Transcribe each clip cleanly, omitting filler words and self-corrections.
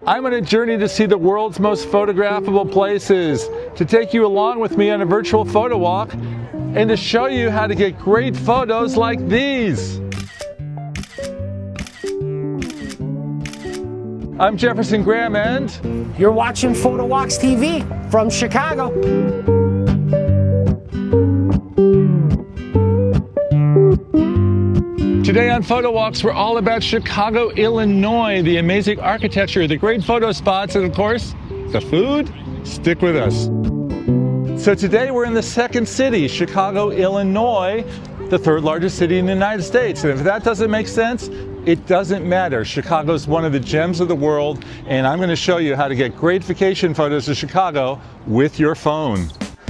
I'm on a journey to see the world's most photographable places, to take you along with me on a virtual photo walk, and to show you how to get great photos like these. I'm Jefferson Graham, and you're watching PhotowalksTV from Chicago. Today on Photowalks, we're all about Chicago, Illinois, the amazing architecture, the great photo spots, and of course, the food. Stick with us. So today we're in the second city, Chicago, Illinois, the third largest city in the United States. And if that doesn't make sense, it doesn't matter. Chicago's one of the gems of the world, and I'm going to show you how to get great vacation photos of Chicago with your phone.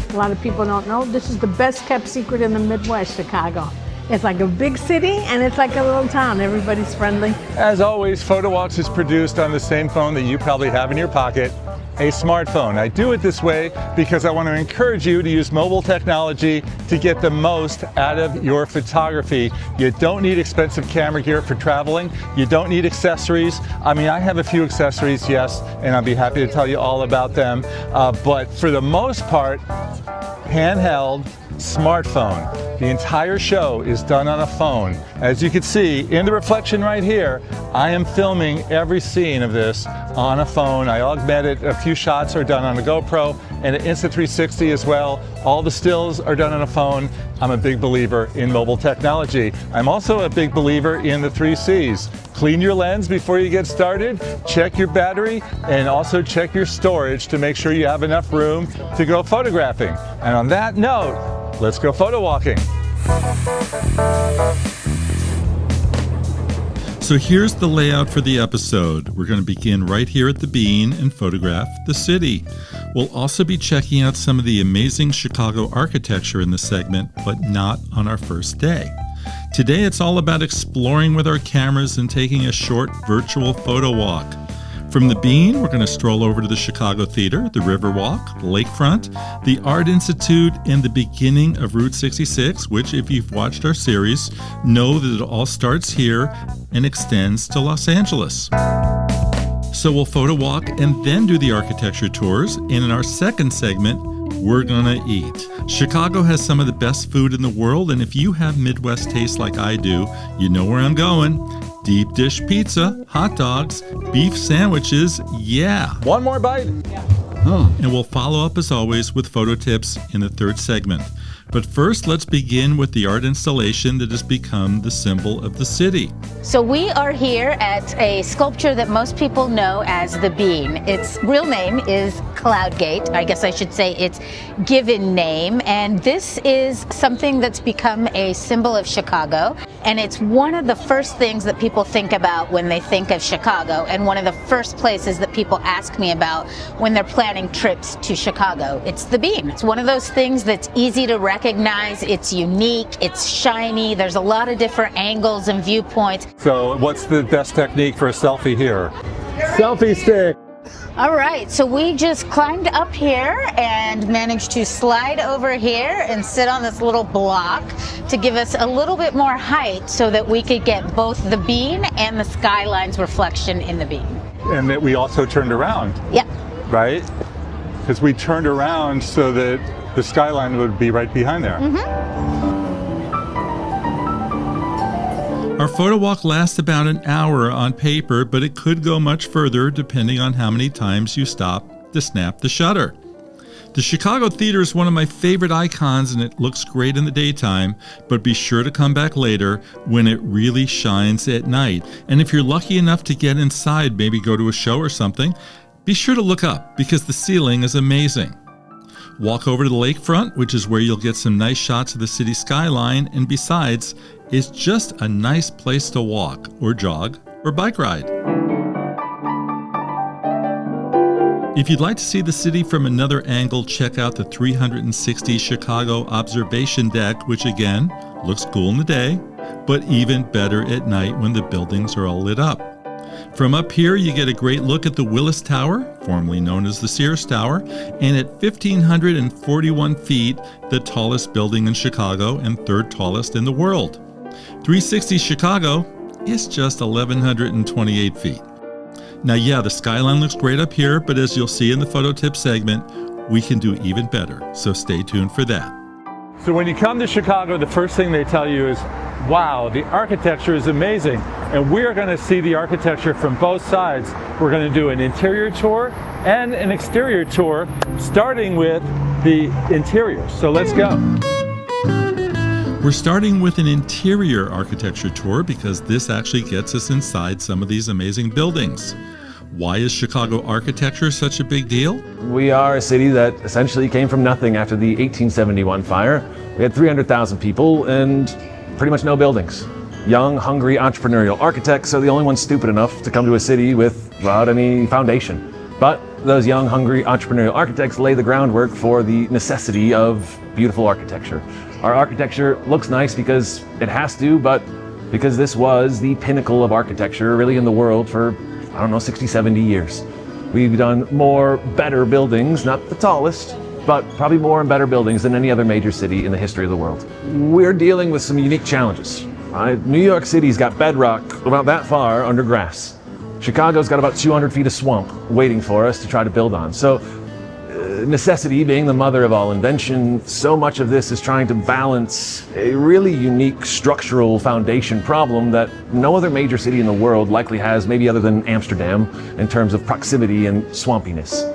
A lot of people don't know this is the best kept secret in the Midwest, Chicago. It's like a big city and it's like a little town. Everybody's friendly. As always, Photowalks is produced on the same phone that you probably have in your pocket, a smartphone. I do it this way because I want to encourage you to use mobile technology to get the most out of your photography. You don't need expensive camera gear for traveling. You don't need accessories. I mean, I have a few accessories, yes, and I'll be happy to tell you all about them. But for the most part, handheld, smartphone. The entire show is done on a phone. As you can see in the reflection right here, I am filming every scene of this on a phone. I augment it. A few shots are done on a GoPro and an Insta360 as well. All the stills are done on a phone. I'm a big believer in mobile technology. I'm also a big believer in the 3 C's. Clean your lens before you get started, check your battery, and also check your storage to make sure you have enough room to go photographing. And on that note, let's go photo walking. So here's the layout for the episode. We're going to begin right here at the Bean and photograph the city. We'll also be checking out some of the amazing Chicago architecture in this segment, but not on our first day. Today it's all about exploring with our cameras and taking a short virtual photo walk. From the Bean, we're going to stroll over to the Chicago Theater, the Riverwalk, the Lakefront, the Art Institute, and the beginning of Route 66, which, if you've watched our series, know that it all starts here and extends to Los Angeles. So we'll photo walk and then do the architecture tours, and in our second segment, we're gonna eat. Chicago has some of the best food in the world, and if you have Midwest taste like I do, you know where I'm going. Deep dish pizza, hot dogs, beef sandwiches, yeah. One more bite? And we'll follow up as always with photo tips in the third segment. But first, let's begin with the art installation that has become the symbol of the city. So we are here at a sculpture that most people know as the Bean. Its real name is Cloudgate. I guess I should say its given name. And this is something that's become a symbol of Chicago. And it's one of the first things that people think about when they think of Chicago, and one of the first places that people ask me about when they're planning trips to Chicago. It's the Bean. It's one of those things that's easy to recognize. It's unique, it's shiny, there's a lot of different angles and viewpoints. So what's the best technique for a selfie here? Selfie stick. All right, so we just climbed up here and managed to slide over here and sit on this little block to give us a little bit more height so that we could get both the Bean and the skyline's reflection in the Bean. And that we also turned around. Yep. Right? Because we turned around so that the skyline would be right behind there. Our photo walk lasts about an hour on paper, but it could go much further depending on how many times you stop to snap the shutter. The Chicago Theater is one of my favorite icons, and it looks great in the daytime, but be sure to come back later when it really shines at night. And if you're lucky enough to get inside, maybe go to a show or something, be sure to look up because the ceiling is amazing. Walk over to the lakefront, which is where you'll get some nice shots of the city skyline, and besides, it's just a nice place to walk or jog or bike ride. If you'd like to see the city from another angle, check out the 360 Chicago observation deck, which again looks cool in the day, but even better at night when the buildings are all lit up. From up here, you get a great look at the Willis Tower, formerly known as the Sears Tower, and at 1,541 feet, the tallest building in Chicago and third tallest in the world. 360 Chicago is just 1,128 feet. Now, yeah, the skyline looks great up here, but as you'll see in the photo tip segment, we can do even better, so stay tuned for that. So when you come to Chicago, the first thing they tell you is, wow, the architecture is amazing. And we're going to see the architecture from both sides. We're going to do an interior tour and an exterior tour, starting with the interior. So let's go. We're starting with an interior architecture tour because this actually gets us inside some of these amazing buildings. Why is Chicago architecture such a big deal? We are a city that essentially came from nothing after the 1871 fire. We had 300,000 people and pretty much no buildings. Young, hungry, entrepreneurial architects are the only ones stupid enough to come to a city without any foundation. But those young, hungry, entrepreneurial architects lay the groundwork for the necessity of beautiful architecture. Our architecture looks nice because it has to, but because this was the pinnacle of architecture really in the world for, 60, 70 years. We've done more, better buildings, not the tallest, but probably more and better buildings than any other major city in the history of the world. We're dealing with some unique challenges. New York City's got bedrock about that far under grass. Chicago's got about 200 feet of swamp waiting for us to try to build on. So necessity being the mother of all invention, so much of this is trying to balance a really unique structural foundation problem that no other major city in the world likely has, maybe other than Amsterdam, in terms of proximity and swampiness.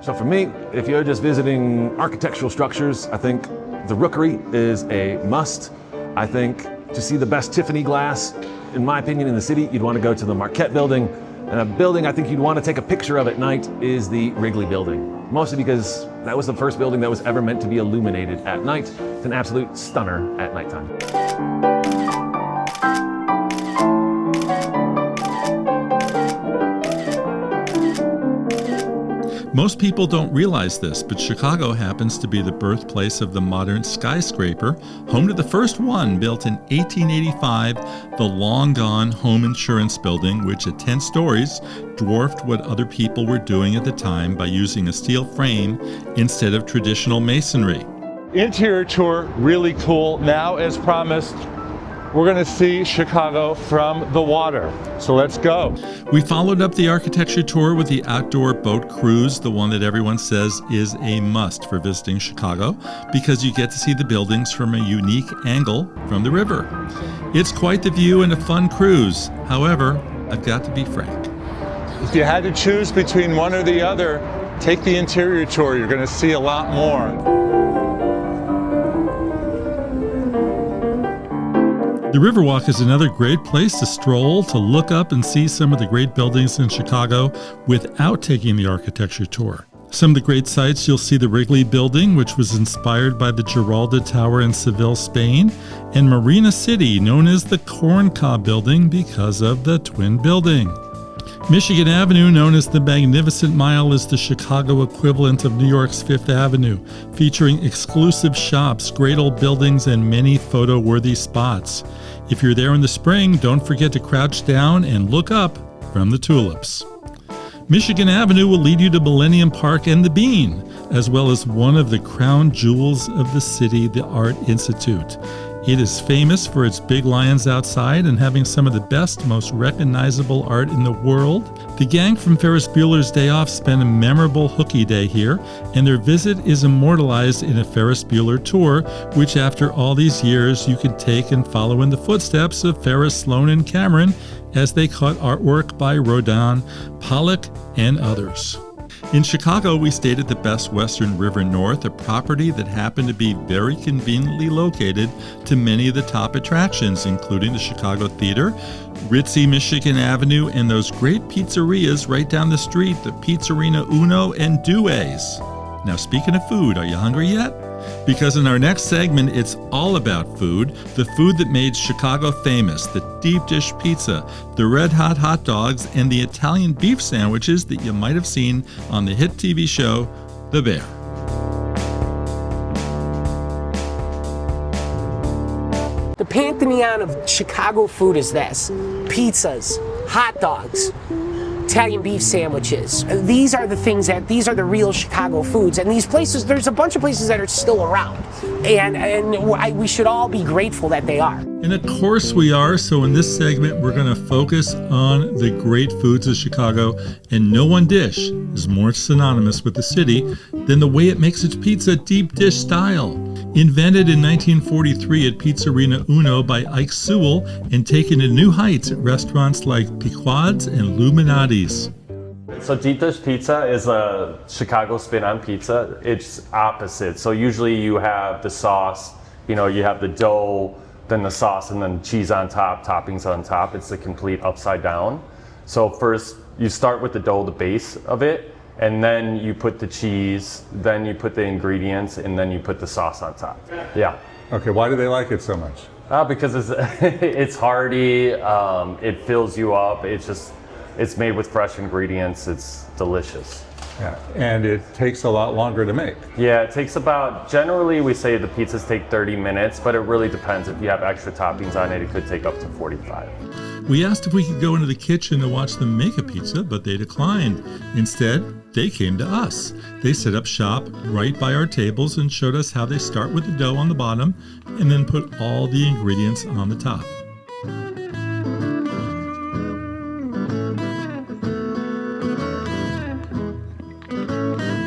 So for me, if you're just visiting architectural structures, I think the Rookery is a must. I think to see the best Tiffany glass, in my opinion, in the city, you'd want to go to the Marquette building. And a building I think you'd want to take a picture of at night is the Wrigley building. Mostly because that was the first building that was ever meant to be illuminated at night. It's an absolute stunner at nighttime. Most people don't realize this, but Chicago happens to be the birthplace of the modern skyscraper, home to the first one built in 1885, the long-gone Home Insurance Building, which at 10 stories dwarfed what other people were doing at the time by using a steel frame instead of traditional masonry. Interior tour, really cool. Now, as promised, we're going to see Chicago from the water. So let's go. We followed up the architecture tour with the outdoor boat cruise, the one that everyone says is a must for visiting Chicago, because you get to see the buildings from a unique angle from the river. It's quite the view and a fun cruise. However, I've got to be frank. If you had to choose between one or the other, take the interior tour. You're going to see a lot more. The Riverwalk is another great place to stroll, to look up and see some of the great buildings in Chicago without taking the architecture tour. Some of the great sights, you'll see the Wrigley Building, which was inspired by the Giralda Tower in Seville, Spain, and Marina City, known as the Corncob Building because of the twin building. Michigan Avenue, known as the Magnificent Mile, is the Chicago equivalent of New York's Fifth Avenue, featuring exclusive shops, great old buildings, and many photo-worthy spots. If you're there in the spring, don't forget to crouch down and look up from the tulips. Michigan Avenue will lead you to Millennium Park and the Bean, as well as one of the crown jewels of the city, the Art Institute. It is famous for its big lions outside and having some of the best, most recognizable art in the world. The gang from Ferris Bueller's Day Off spent a memorable hooky day here, and their visit is immortalized in a Ferris Bueller tour, which after all these years you can take and follow in the footsteps of Ferris, Sloan, and Cameron as they caught artwork by Rodin, Pollock, and others. In Chicago, we stayed at the Best Western River North, a property that happened to be very conveniently located to many of the top attractions, including the Chicago Theater, ritzy Michigan Avenue, and those great pizzerias right down the street, the Pizzerina Uno and Due's. Now, speaking of food, are you hungry yet? Because in our next segment, it's all about food, the food that made Chicago famous, the deep dish pizza, the red hot hot dogs, and the Italian beef sandwiches that you might have seen on the hit TV show, The Bear. The pantheon of Chicago food is this: pizzas, hot dogs, Italian beef sandwiches. These are the things these are the real Chicago foods. And these places, there's a bunch of places that are still around. And we should all be grateful that they are. And of course we are. So in this segment, we're going to focus on the great foods of Chicago. And no one dish is more synonymous with the city than the way it makes its pizza deep dish style. Invented in 1943 at Pizzeria Uno by Ike Sewell and taken to new heights at restaurants like Pequod's and Malnati's. So deep dish pizza is a Chicago spin on pizza. It's opposite. So usually you have the sauce, you have the dough, then the sauce, and then cheese on top, toppings on top. It's the complete upside down. So first you start with the dough, the base of it, and then you put the cheese, then you put the ingredients, and then you put the sauce on top. Yeah. Okay, why do they like it so much? Because it's hearty, it fills you up, it's made with fresh ingredients, it's delicious. Yeah, and it takes a lot longer to make. Yeah, it takes generally we say the pizzas take 30 minutes, but it really depends. If you have extra toppings on it, it could take up to 45. We asked if we could go into the kitchen to watch them make a pizza, but they declined. Instead, they came to us. They set up shop right by our tables and showed us how they start with the dough on the bottom and then put all the ingredients on the top.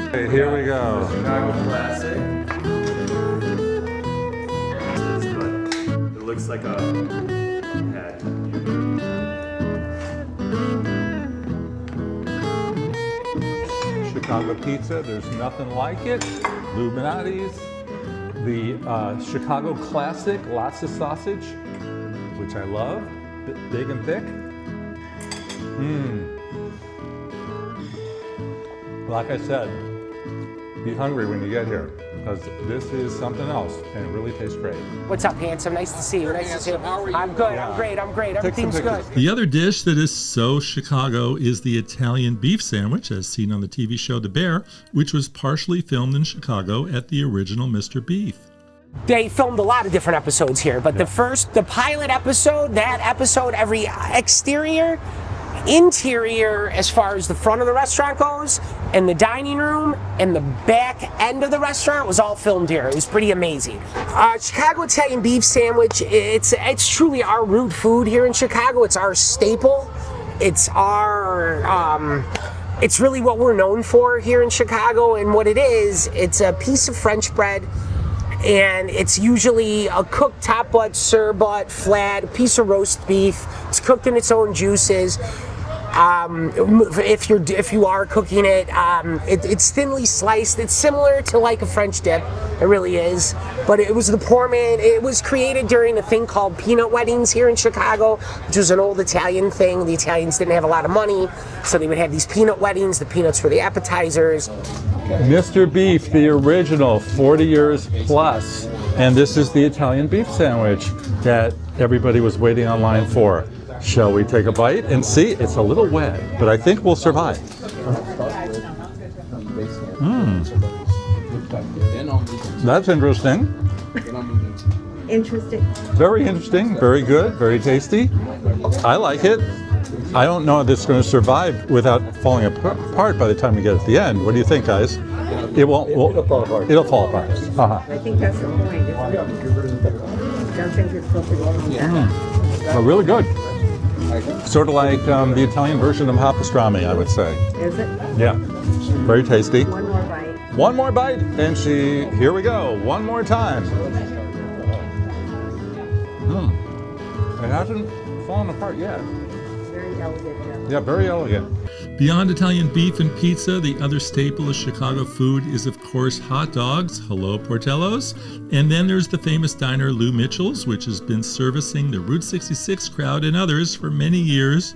Okay, here we go. Chicago classic. It's good. It looks like a head. Chicago pizza, there's nothing like it. Malnati's, the Chicago classic, lots of sausage, which I love, big and thick. Like I said, be hungry when you get here, because this is something else, and it really tastes great. What's up, handsome? Nice to see you. Nice to see you. I'm good. I'm great. Everything's good. The other dish that is so Chicago is the Italian beef sandwich, as seen on the TV show The Bear, which was partially filmed in Chicago at the original Mr. Beef. They filmed a lot of different episodes here, but the pilot episode, every exterior, interior, as far as the front of the restaurant goes, and the dining room and the back end of the restaurant was all filmed here. It was pretty amazing. Chicago Italian beef sandwich, it's truly our root food here in Chicago. It's our staple. It's our it's really what we're known for here in Chicago. And what it is, it's a piece of French bread, and it's usually a cooked top butt, sur-butt, flat, piece of roast beef. It's cooked in its own juices. If you are cooking it, it's thinly sliced. It's similar to like a French dip. It really is. But it was the poor man. It was created during a thing called peanut weddings here in Chicago, which was an old Italian thing. The Italians didn't have a lot of money, so they would have these peanut weddings. The peanuts were the appetizers. Mr. Beef, the original, 40 years plus. And this is the Italian beef sandwich that everybody was waiting online for. Shall we take a bite and see? It's a little wet, but I think we'll survive. That's interesting. Very interesting, very good, very tasty. I like it. I don't know if it's going to survive without falling apart by the time we get at the end. What do you think, guys? It won't. It'll fall apart. It'll fall apart. I think that's the point, isn't it? Don't think it's supposed to go. Oh, really good. Sort of like the Italian version of hot pastrami, I would say. Is it? Yeah. Very tasty. One more bite. One more bite, and here we go. One more time. It hasn't fallen apart yet. Very elegant. Yeah, very elegant. Beyond Italian beef and pizza, the other staple of Chicago food is, of course, hot dogs. Hello, Portello's. And then there's the famous diner Lou Mitchell's, which has been servicing the Route 66 crowd and others for many years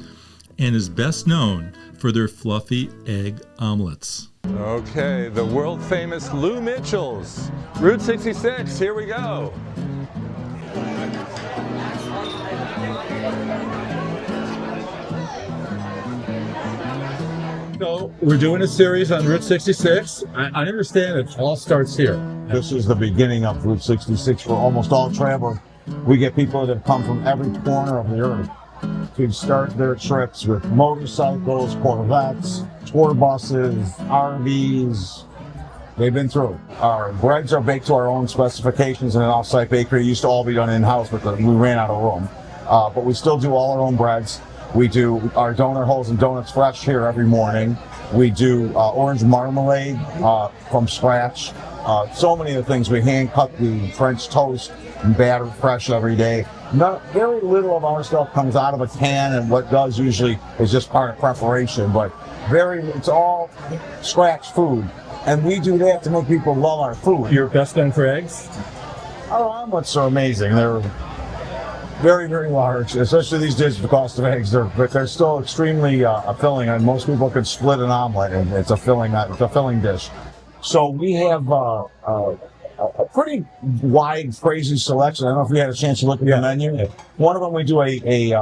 and is best known for their fluffy egg omelets. Okay, the world famous Lou Mitchell's. Route 66, here we go. So we're doing a series on Route 66. I understand it all starts here. This is the beginning of Route 66 for almost all travel We get people that have come from every corner of the earth to start their trips with motorcycles, Corvettes, tour buses, RVs. They've been through. Our breads are baked to our own specifications in an off-site bakery. It used to all be done in-house, but we ran out of room. But we still do all our own breads. We do our donut holes and donuts fresh here every morning. We do orange marmalade from scratch. So many of the things. We hand cut the French toast and batter fresh every day. Very little of our stuff comes out of a can, and what does usually is just part of preparation. But it's all scratch food, and we do that to make people love our food. You're best known for eggs? Our omelets are amazing. They're very, very large, especially these days with the cost of eggs. But they're still extremely filling, and most people could split an omelet, and it's a filling dish. So we have a pretty wide, crazy selection. I don't know if you had a chance to look at the menu. One of them, we do a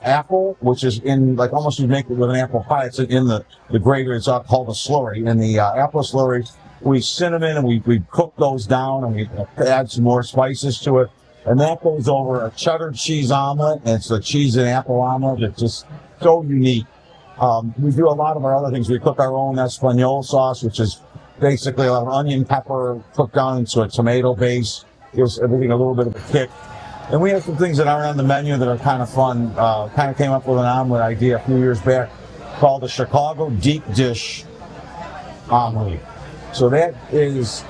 apple, which is in, like, almost you make it with an apple pie. It's in the grater. It's called a slurry. And the apple slurry, we cinnamon and we cook those down, and we add some more spices to it. And that goes over a cheddar cheese omelet. And it's a cheese and apple omelet. It's just so unique. We do a lot of our other things. We cook our own Espanol sauce, which is basically a lot of onion, pepper cooked down into a tomato base. Gives everything a little bit of a kick. And we have some things that aren't on the menu that are kind of fun. Kind of came up with an omelet idea a few years back called the Chicago Deep Dish Omelet. So that is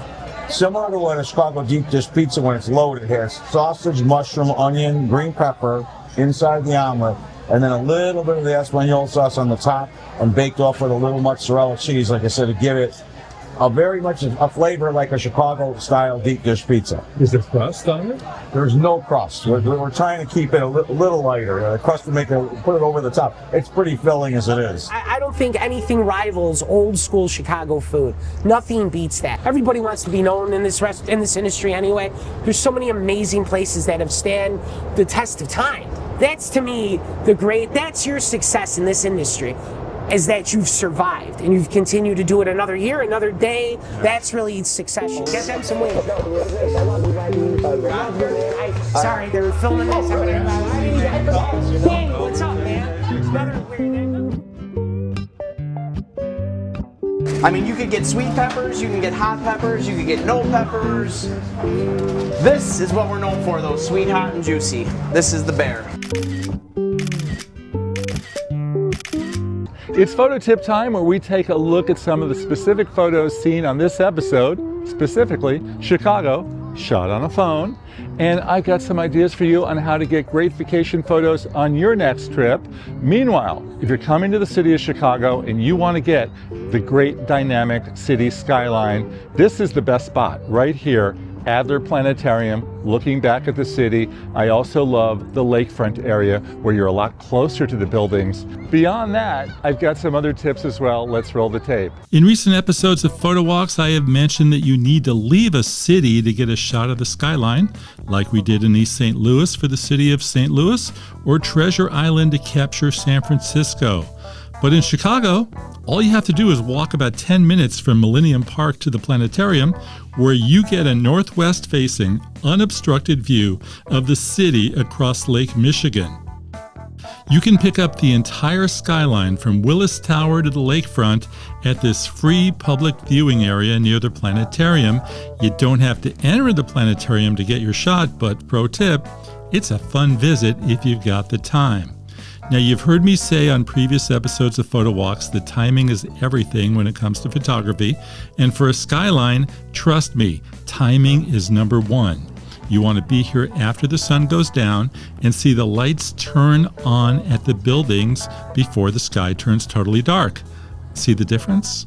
similar to what a Chicago Deep Dish pizza, when it's loaded, it has sausage, mushroom, onion, green pepper inside the omelet, and then a little bit of the Espanol sauce on the top, and baked off with a little mozzarella cheese, like I said, to give it very much a flavor like a Chicago-style deep dish pizza. Is there crust on it? There's no crust. We're trying to keep it a little lighter. The crust would put it over the top. It's pretty filling as it is. I don't think anything rivals old school Chicago food. Nothing beats that. Everybody wants to be known in this industry anyway. There's so many amazing places that have stand the test of time. That's, to me, that's your success in this industry, is that you've survived and you've continued to do it another year, another day. That's really succession. Get them some wings. Sorry, they were filming this. Hey, what's up, man? I mean, you could get sweet peppers, you can get hot peppers, you could get no peppers. This is what we're known for, though, sweet, hot, and juicy. This is the bear. It's photo tip time, where we take a look at some of the specific photos seen on this episode, specifically Chicago, shot on a phone. And I've got some ideas for you on how to get great vacation photos on your next trip. Meanwhile, if you're coming to the city of Chicago and you want to get the great dynamic city skyline, this is the best spot right here. Adler Planetarium, looking back at the city. I also love the lakefront area where you're a lot closer to the buildings. Beyond that, I've got some other tips as well. Let's roll the tape. In recent episodes of Photowalks, I have mentioned that you need to leave a city to get a shot of the skyline, like we did in East St. Louis for the city of St. Louis, or Treasure Island to capture San Francisco. But in Chicago, all you have to do is walk about 10 minutes from Millennium Park to the planetarium, where you get a northwest-facing, unobstructed view of the city across Lake Michigan. You can pick up the entire skyline from Willis Tower to the lakefront at this free public viewing area near the planetarium. You don't have to enter the planetarium to get your shot, but pro tip, it's a fun visit if you've got the time. Now, you've heard me say on previous episodes of Photowalks that timing is everything when it comes to photography, and for a skyline, trust me, timing is number one. You want to be here after the sun goes down and see the lights turn on at the buildings before the sky turns totally dark. See the difference?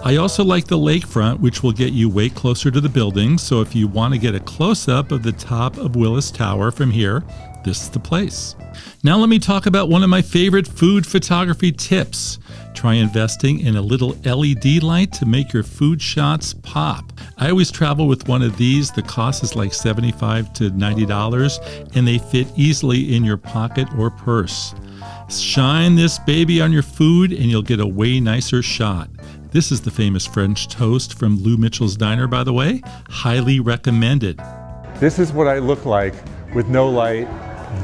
I also like the lakefront, which will get you way closer to the buildings, so if you want to get a close-up of the top of Willis Tower from here, this is the place. Now let me talk about one of my favorite food photography tips. Try investing in a little LED light to make your food shots pop. I always travel with one of these. The cost is like $75 to $90, and they fit easily in your pocket or purse. Shine this baby on your food and you'll get a way nicer shot. This is the famous French toast from Lou Mitchell's Diner, by the way. Highly recommended. This is what I look like with no light.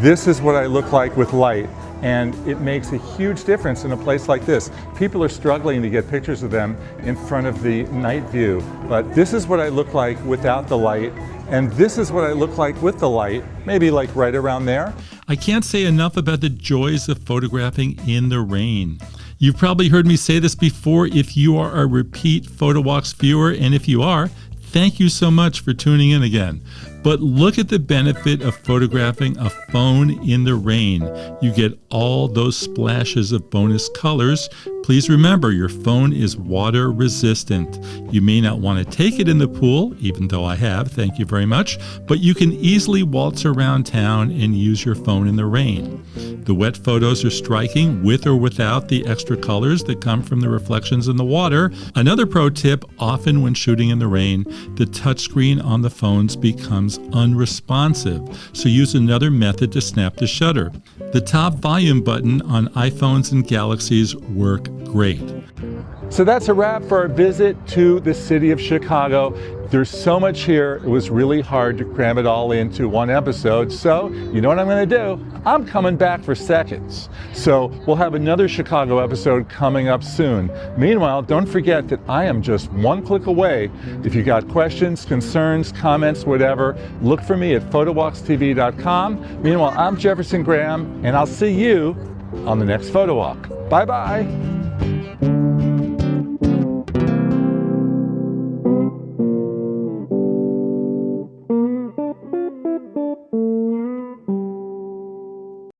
This is what I look like with light. And it makes a huge difference in a place like this. People are struggling to get pictures of them in front of the night view. But this is what I look like without the light. And this is what I look like with the light, maybe like right around there. I can't say enough about the joys of photographing in the rain. You've probably heard me say this before if you are a repeat Photowalks viewer, and if you are, thank you so much for tuning in again. But look at the benefit of photographing a phone in the rain. You get all those splashes of bonus colors. Please remember, your phone is water resistant. You may not want to take it in the pool, even though I have, thank you very much, but you can easily waltz around town and use your phone in the rain. The wet photos are striking with or without the extra colors that come from the reflections in the water. Another pro tip, often when shooting in the rain, the touchscreen on the phones becomes unresponsive, so use another method to snap the shutter. The top volume button on iPhones and Galaxies work great. So that's a wrap for our visit to the city of Chicago. There's so much here, it was really hard to cram it all into one episode. So, you know what I'm gonna do? I'm coming back for seconds. So we'll have another Chicago episode coming up soon. Meanwhile, don't forget that I am just one click away. If you got questions, concerns, comments, whatever, look for me at PhotowalksTV.com. Meanwhile, I'm Jefferson Graham, and I'll see you on the next Photowalk. Bye-bye.